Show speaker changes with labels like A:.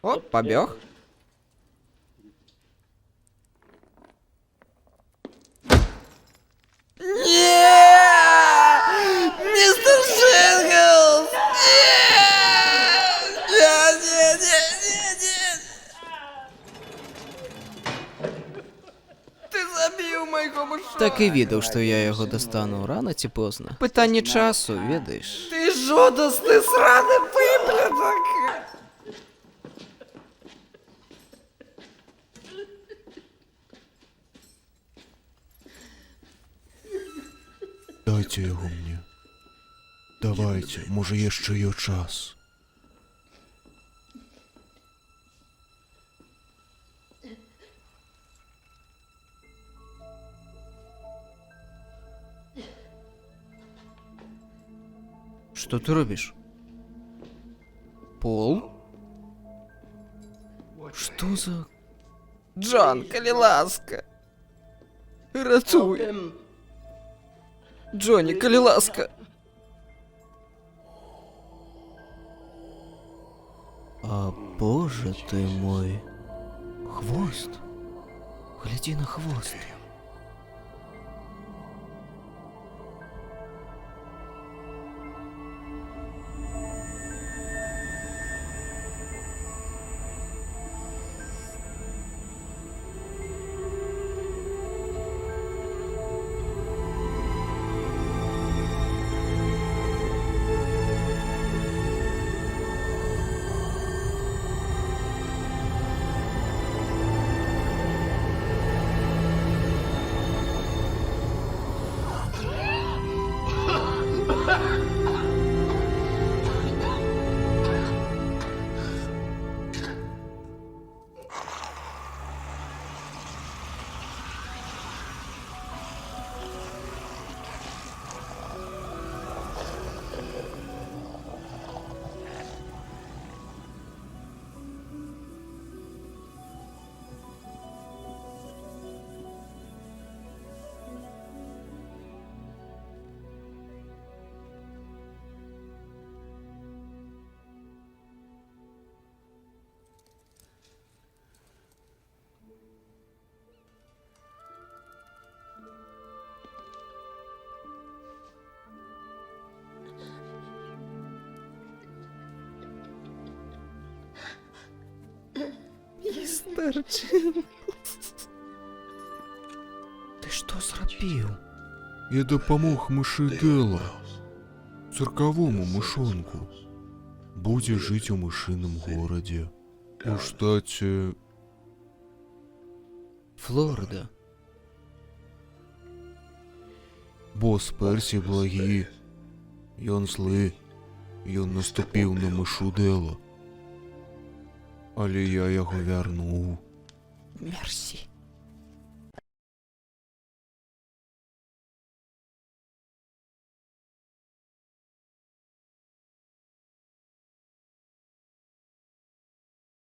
A: Оп, побег. Нет! Мистер Шинглс! Нет! Нет, нет, нет, нет! Ти забив моєго мужа!
B: Так і відав, що я його достану рано чи поздно. Питання часу, відаєш.
A: Ти жодасний сраний виблядок!
C: Дайте його мені. Давайте, може є ще є час.
B: Что ты робишь? Пол? Что за...
A: Джон, коли ласка. Рятуй. Джонні, коли ласка.
B: А боже ты мой. Хвост. Гляди на хвост.
A: Містер Джин.
B: Ти що зробив?
C: Я допомог миші Дела, цирковому мишонку. Буде жити у мишиному городі. У штаті...
B: Флорида.
C: Бос Персі благі. Ён злы. Ён наступіў на мишу Дела. Але я яго вярнуў.
B: Мерсі.